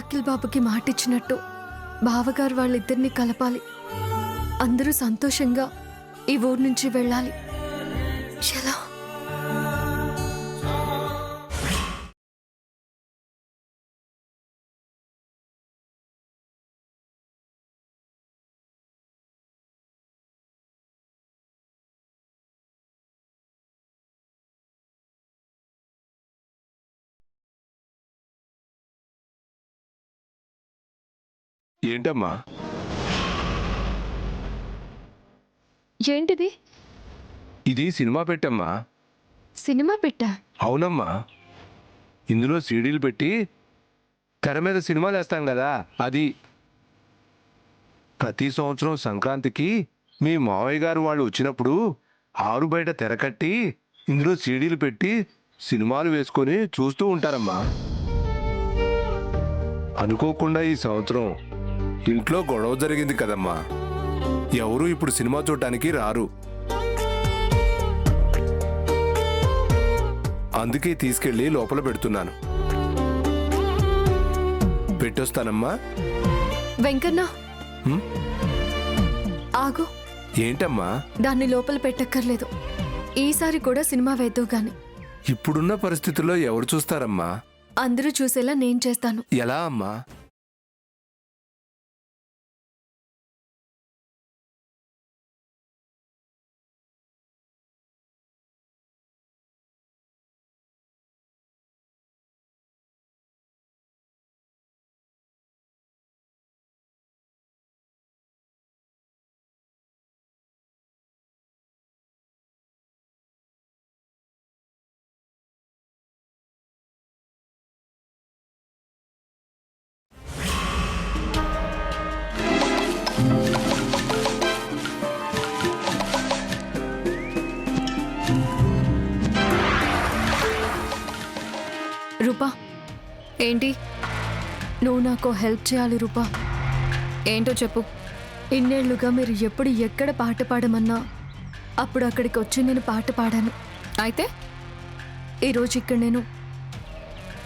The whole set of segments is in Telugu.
అఖిల్ బాబుకి మాటిచ్చినట్టు బావగారు వాళ్ళిద్దరిని కలపాలి. అందరూ సంతోషంగా ఈ ఊరు నుంచి వెళ్ళాలి. ఎలా? ఏంటమ్మా? ఏంటిది? ఇది సినిమా పెట్టమ్మా. సినిమా పెట్టా? అవునమ్మా, ఇందులో సీడీలు పెట్టి తెర మీద సినిమాలు వేస్తాం కదా, అది. ప్రతి సంవత్సరం సంక్రాంతికి మీ మావయ్య గారు వాళ్ళు వచ్చినప్పుడు ఆరు బయట తెర కట్టి ఇందులో సీడీలు పెట్టి సినిమాలు వేసుకొని చూస్తూ ఉంటారమ్మా. అనుకోకుండా ఈ సంవత్సరం ఇంట్లో గొడవ జరిగింది కదమ్మా, ఎవరు ఇప్పుడు సినిమా చూడటానికి రారు. అందుకే తీసుకెళ్లి లోపల పెడుతున్నాను. పెట్టొస్తానమ్మా. వెంకన్న ఆగు. ఏంటమ్మా? దాన్ని లోపల పెట్టక్కర్లేదు. ఈసారి కూడా సినిమా వేద్దు గాని. ఇప్పుడున్న పరిస్థితుల్లో ఎవరు చూస్తారమ్మా? అందరూ చూసేలా నేను చేస్తాను. ఎలా అమ్మా? రూపా, ఏంటి? నువ్వు నాకు హెల్ప్ చేయాలి రూపా. ఏంటో చెప్పు. ఇన్నేళ్లుగా మీరు ఎప్పుడు ఎక్కడ పాట పాడమన్నా అప్పుడు అక్కడికి వచ్చి నేను పాట పాడాను. అయితే ఈరోజు ఇక్కడ నేను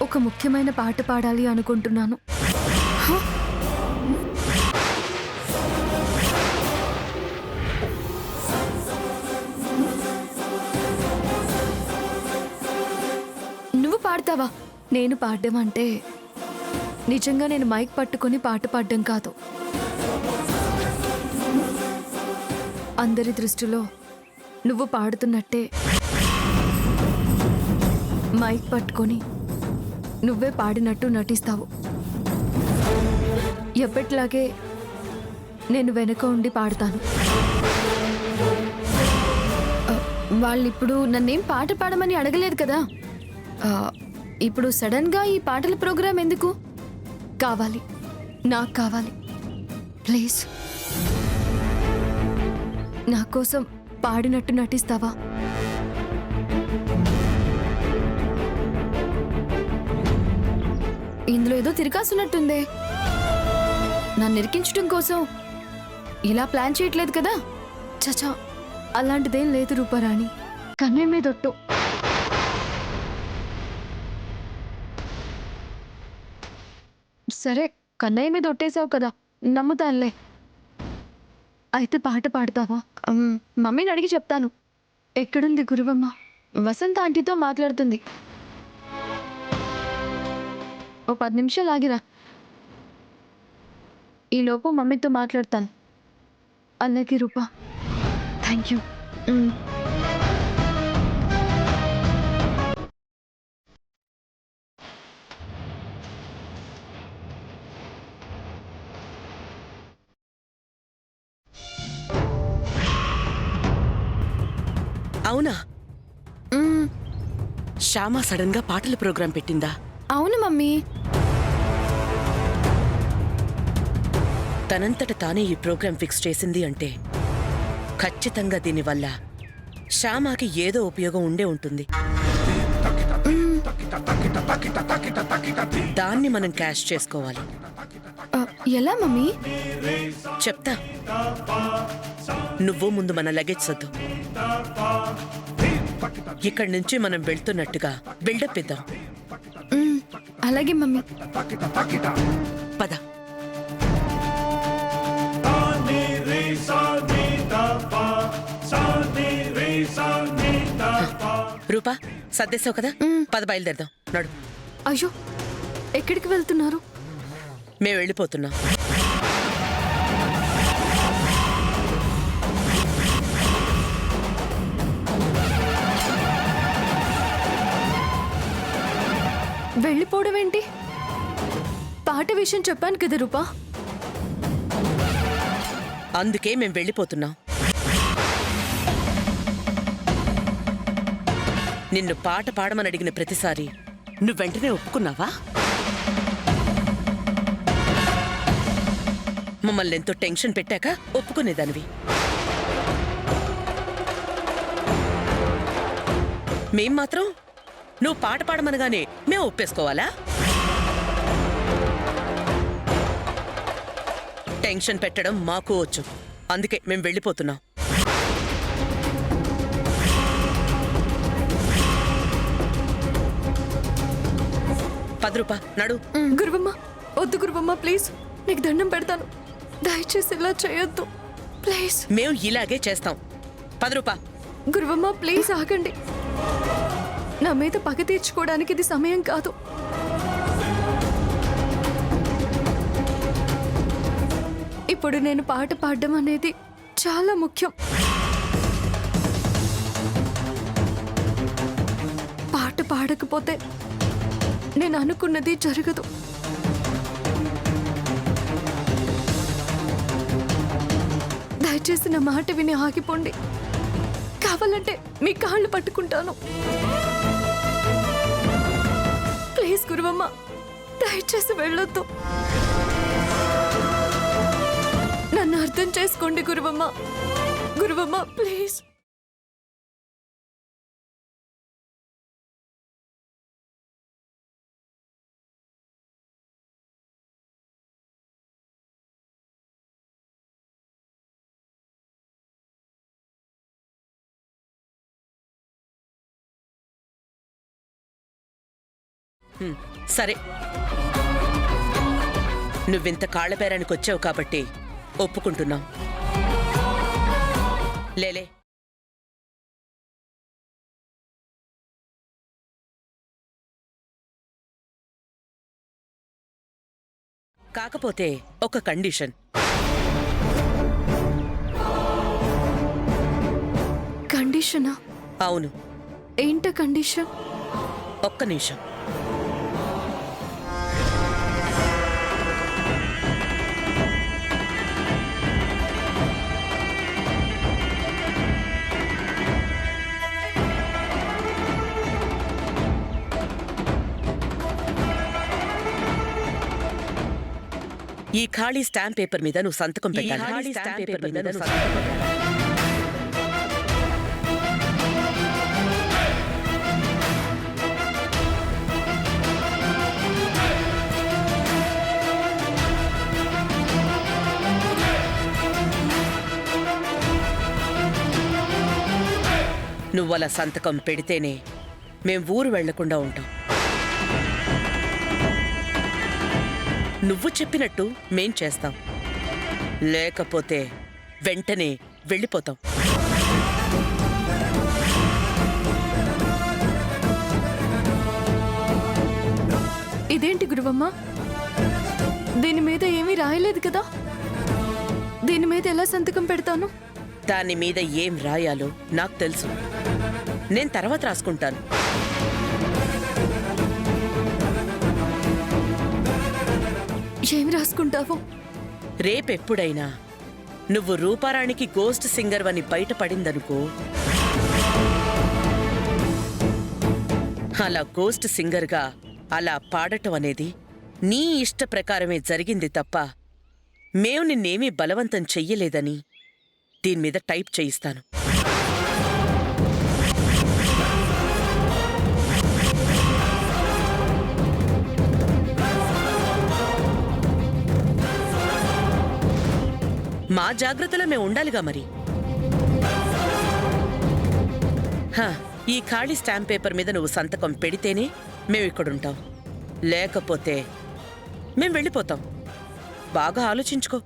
ఒక ముఖ్యమైన పాట పాడాలి అనుకుంటున్నాను. నువ్వు పాడతావా? నేను పాడడం అంటే నిజంగా నేను మైక్ పట్టుకొని పాట పాడడం కాదు. అందరి దృష్టిలో నువ్వు పాడుతున్నట్టే మైక్ పట్టుకొని నువ్వే పాడినట్టు నటిస్తావు. ఎప్పటిలాగే నేను వెనక ఉండి పాడతాను. వాళ్ళిప్పుడు నన్నేం పాట పాడమని అడగలేదు కదా. ఇప్పుడు సడన్గా ఈ పాటల ప్రోగ్రాం ఎందుకు? కావాలి, నాకు కావాలి. ప్లీజ్ నా కోసం పాడినట్టు నటిస్తావా? ఇందులో ఏదో తిరగాసున్నట్టుందే. నన్ను ఇరికించడం కోసం ఇలా ప్లాన్ చేయట్లేదు కదా? చచా, అలాంటిదేం లేదు రూపారాణి. కన్నే మీదొట్టు. సరే, కన్నయ్య మీద ఒట్టేసావు కదా, నమ్ముతానులే. అయితే పాట పాడతావా? మమ్మీని అడిగి చెప్తాను. ఎక్కడుంది గురువమ్మ? వసంత ఆంటీతో మాట్లాడుతుంది. ఓ 10 నిమిషాలు ఆగిరా. ఈలోపు మమ్మీతో మాట్లాడతాను. అలాగే రూపా, థ్యాంక్ యూ. అవునా? శ్యామ సడన్ గా పాటల ప్రోగ్రాం పెట్టిందా? అవును మమ్మీ. తనంతట తానే ఈ ప్రోగ్రాం ఫిక్స్ చేసింది అంటే ఖచ్చితంగా దీనివల్ల శ్యామకి ఏదో ఉపయోగం ఉండే ఉంటుంది. దాన్ని మనం క్యాష్ చేసుకోవాలి. ఎలా మమ్మీ? చెప్తా. నువ్వు ముందు మన లగేజ్ సర్దు. ఇక్కడి నుంచి మనం వెళ్తున్నట్టుగా బిల్డప్ ఇద్దాం. అలాగే మమ్మీ. పద. రూపా సర్దేశావు కదా, పద బయలుదేరదాం. నడు. అయ్యో, ఎక్కడికి వెళ్తున్నారు? మేము వెళ్ళిపోతున్నాం. వెళ్ళిపోవడం ఏంటి? పాట విషయం చెప్పాను కదా రూపా. అందుకే మేము వెళ్ళిపోతున్నాం. నిన్ను పాట పాడమని అడిగిన ప్రతిసారి నువ్వు వెంటనే ఒప్పుకున్నావా? మమ్మల్ని ఎంతో టెన్షన్ పెట్టాక ఒప్పుకునేదానివి. మేం మాత్రం నువ్వు పాట పాడమనగానే మేము ఒప్పేసుకోవాలా? టెన్షన్ పెట్టడం మాకు వచ్చు. అందుకే మేము వెళ్ళిపోతున్నాం. రూపా నడు. గురువమ్మ, వద్దు గురువమ్మ, ప్లీజ్, నీకు దండం పెడతాను, దయచేసి ఇలా చేయొద్దు ప్లీజ్. మేము ఇలాగే చేస్తాం. రూపా. గురువమ్మ ప్లీజ్ ఆగండి. నా మీద పగ తీర్చుకోవడానికి ఇది సమయం కాదు. ఇప్పుడు నేను పాట పాడడం అనేది చాలా ముఖ్యం. పాట పాడకపోతే నేను అనుకున్నది జరగదు. దయచేసి నా మాట విని ఆగిపోండి. కావాలంటే మీ కాళ్ళు పట్టుకుంటాను. ప్లీజ్ గురువమ్మ, దయచేసి వెళ్ళొద్దు. నన్ను అర్థం చేసుకోండి గురువమ్మ. గురువమ్మ ప్లీజ్. సరే, నువ్వింత కాళ్ళబేరానికి వచ్చావు కాబట్టి ఒప్పుకుంటున్నాం. లేలే. కాకపోతే ఒక కండిషన్. కండిషనా? అవును. ఏంట కండిషన్? ఒక్క నిమిషం. ఈ ఖాళీ స్టాంప్ పేపర్ మీద నువ్వు సంతకం పెట్టాలి. నువ్వలా సంతకం పెడితేనే మేం ఊరు వెళ్లకుండా ఉంటాం. నువ్వు చెప్పినట్టు మేం చేస్తాం, లేకపోతే వెంటనే వెళ్ళిపోతాం. ఇదేంటి గురువమ్మ, దీని మీద ఏమీ రాయలేదు కదా? దీని మీద ఎలా సంతకం పెడతాను? దాని మీద ఏం రాయాలో నాకు తెలుసు. నేను తర్వాత రాసుకుంటాను. ఏం రాసుకుంటావు? రేపెప్పుడైనా నువ్వు రూపారాణికి గోస్ట్ సింగర్ అని బయటపడిందనుకో, అలా గోస్ట్ సింగర్గా అలా పాడటం అనేది నీ ఇష్ట ప్రకారమే జరిగింది తప్ప మేము నిన్నేమీ బలవంతం చెయ్యలేదని దీని మీద టైప్ చేయిస్తాను. మా జాగ్రత్తలో మేము ఉండాలిగా మరి. ఈ ఖాళీ స్టాంప్ పేపర్ మీద నువ్వు సంతకం పెడితేనే మేము ఇక్కడుంటాం, లేకపోతే మేం వెళ్ళిపోతాం. బాగా ఆలోచించుకో.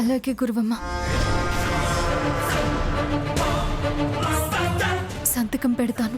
అలాగే గురువమ్మ. సంతకం పెడతాను.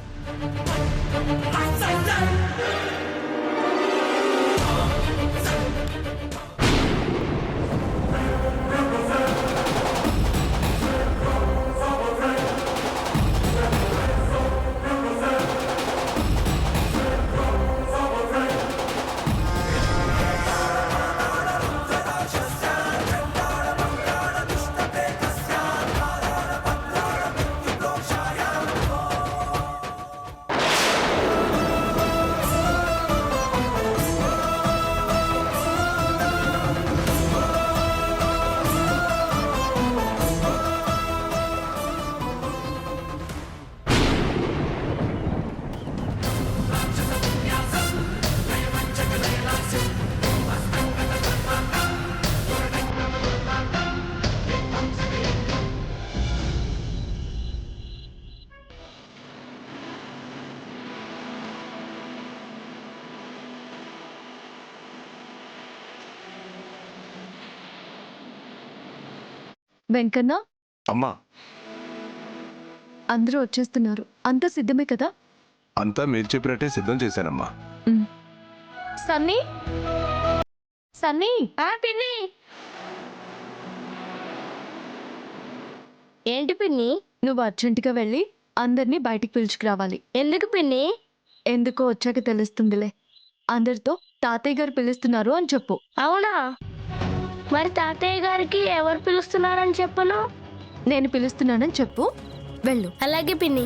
వెంకన్న, అమ్మా, అందరూ వచ్చేస్తున్నారు. అంతా సిద్ధమే కదా? అంతా మీరు చెప్పినట్టే సిద్ధం చేశానమ్మా. సన్నీ, సన్నీ. పిన్ని, ఏంటి పిన్ని? నువ్వు అర్జెంటుగా వెళ్ళి అందరినీ బయటికి పిలుచుకురావాలి. ఎందుకు పిన్ని? ఎందుకో వచ్చాక తెలుస్తుందిలే. అందరితో తాతయ్య గారు పిలుస్తున్నారు అని చెప్పు. అవునా? మరి తాతయ్య గారికి ఎవరు పిలుస్తున్నారని చెప్పను? నేను పిలుస్తున్నానని చెప్పు. వెళ్ళు. అలాగే పిన్ని.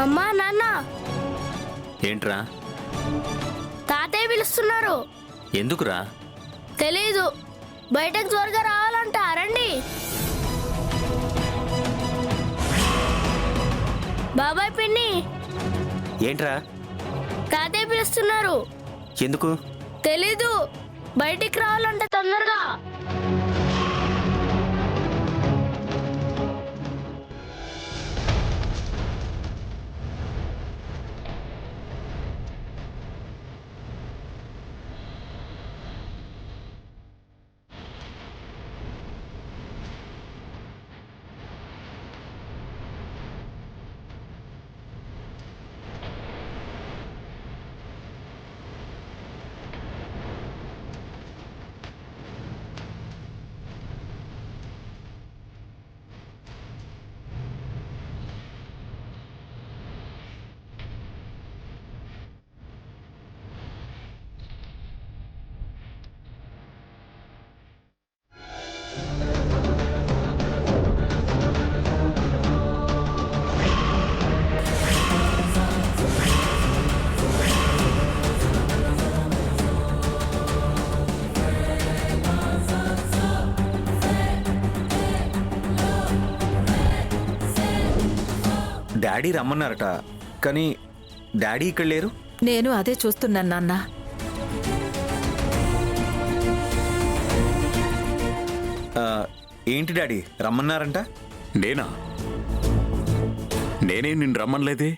అమ్మా, నాన్న, ఏంట్రా? తాతయ్య పిలుస్తున్నారు. ఎందుకురా? తెలీదు. బయటకు త్వరగా రావాలంట. రండి. బాబాయ్, పిన్ని, ఏంట్రా? తాతయ్య పిలుస్తున్నారు. ఎందుకు? తెలీదు. బయటికి రావాలంట తొందరగా. డాడీ రమ్మన్నారట, కానీ డాడీ ఇక్కడ లేరు. నేను అదే చూస్తున్నాను నాన్న. ఏంటి డాడీ రమ్మన్నారంట? నేనా? నేనే నిన్ను రమ్మనలేదే.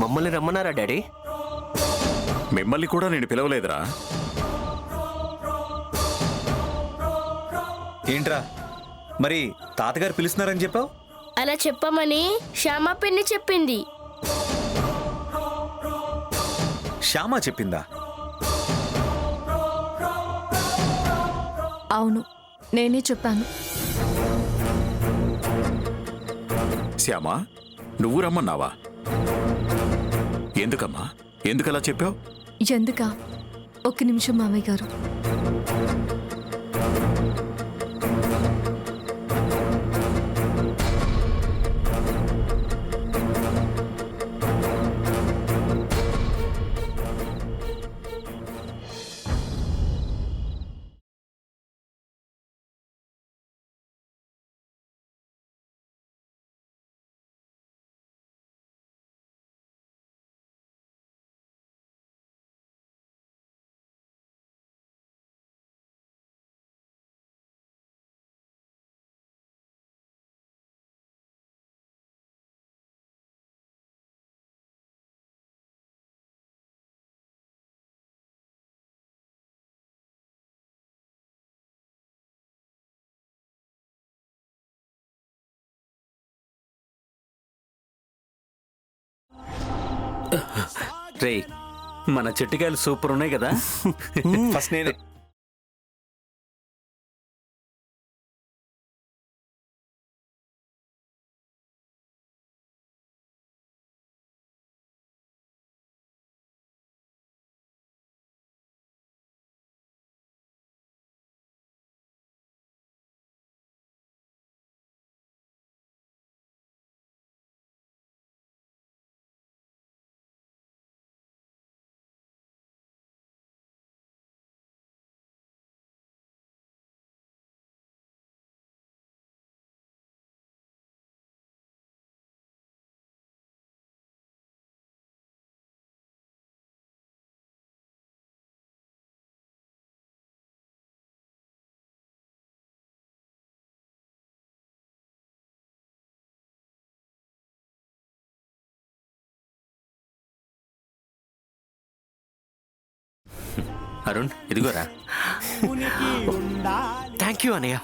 మమ్మల్ని రమ్మన్నారా డాడీ? మిమ్మల్ని కూడా నేను పిలవలేదురా. ఏంట్రా మరి తాతగారు పిలుస్తున్నారని చెప్పావు? అలా చెప్పమని శ్యామ పిన్ని చెప్పింది. శ్యామ చెప్పిందా? అవును, నేనే చెప్పాను. శ్యామా, నువ్వు రమ్మన్నావా? ఎందుకమ్మా? ఎందుకలా చెప్పావు? ఎందుకా? ఒక్క నిమిషం మామయ్య గారు. రేయ్ మన చెట్టుకాయలు సూపర్ ఉన్నాయి కదా. ఫస్ట్ నేనే. అరుణ్ ఇదిగోరా. థ్యాంక్ యూ అన్నయ్య.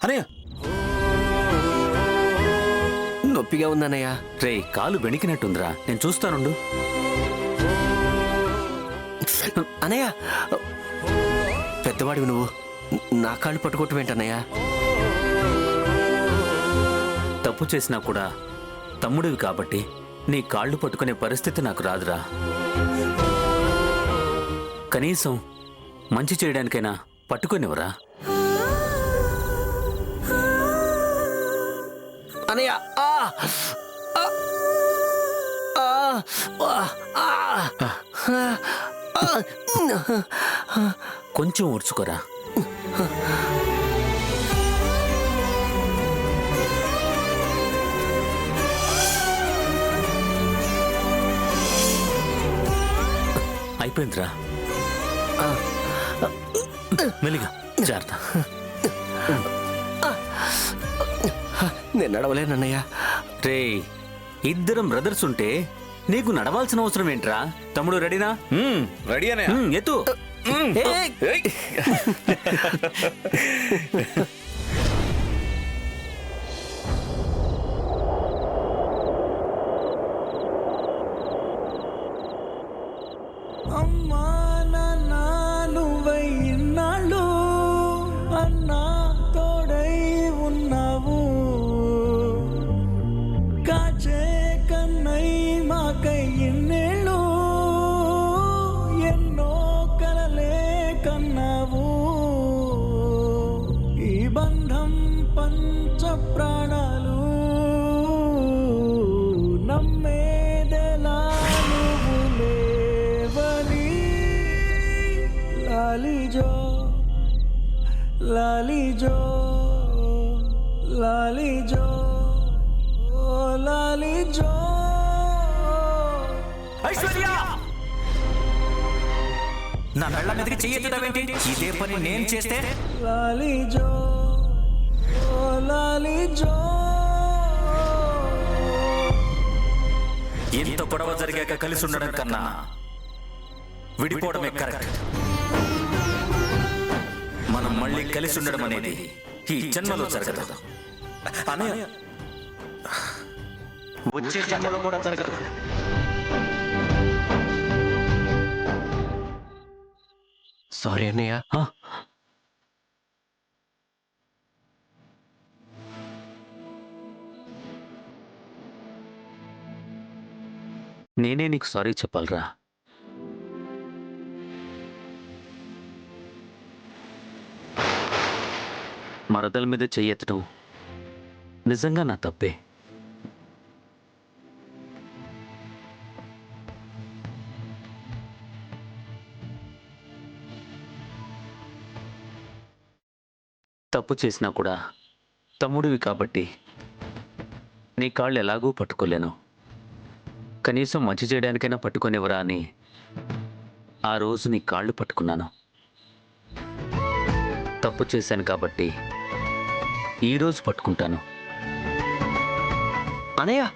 అనయ్య నొప్పిగా ఉందన్నయ్య. రే కాలు బెణికినట్టుందిరా, నేను చూస్తానుండు. అన్నయ్య పెద్దవాడివి నువ్వు, నా కాళ్ళు పట్టుకోవటం ఏంటన్నయ్య? తప్పు చేసినా కూడా తమ్ముడివి కాబట్టి నీ కాళ్ళు పట్టుకునే పరిస్థితి నాకు రాదురా. కనీసం మంచి చేయడానికైనా పట్టుకునేవరా. అన్నయ్య కొంచెం ఓర్చుకోరా. అయిపోయిందిరా, మెల్లిగా జాగ్రత్త. నేను నడవలేనన్నయ్య. రే ఇద్దరం బ్రదర్స్ ఉంటే నీకు నడవాల్సిన అవసరం ఏంట్రా? తమ్ముడు రెడీనా? రెడీ అనయ్య. ఎత్తు. అమ్మా నాన్న నువ్వై ఇన్నాళ్ళు అన్నా తోడై ఉన్నావు, కాచే కన్నై మాకై ఇన్నేళ్ళు ఎన్నో కలలే కన్నావు. ఈ బంధం పంచ ప్రాణాలు నమ్మేదెలా నువ్వు లేవని. లాలిజో లాలిజో లాలిజో లాలిజో. ఐశ్వర్య నా మెళ్ళ మీదకి చెయ్యెత్తడమేంటి? ఇదే పని నేను చేస్తే లాలిజో లాలిజో. ఇంత గొడవ జరిగాక కలిసి ఉండడం కన్నా విడిపోవడమే కరెక్ట్. మనం మళ్ళీ కలిసి ఉండడం అనేది ఈ జన్మలో జరగదు. అనయ్య వచ్చే జన్మలో కూడా జరగదు. సారీ అన్నయ్య. నేనే నీకు సారీ చెప్పాలరా. మరదల మీద చెయ్యెత్తడం నిజంగా నా తప్పే. తప్పు చేసినా కూడా తమ్ముడివి కాబట్టి నీ కాళ్ళు ఎలాగూ పట్టుకోలేను. కనీసం మంచి చేయడానికైనా పట్టుకొనివ్వరా అని ఆ రోజు నీ కాళ్ళు పట్టుకున్నాను. తప్పు చేశాను కాబట్టి ఈరోజు పట్టుకుంటాను. అనయ్య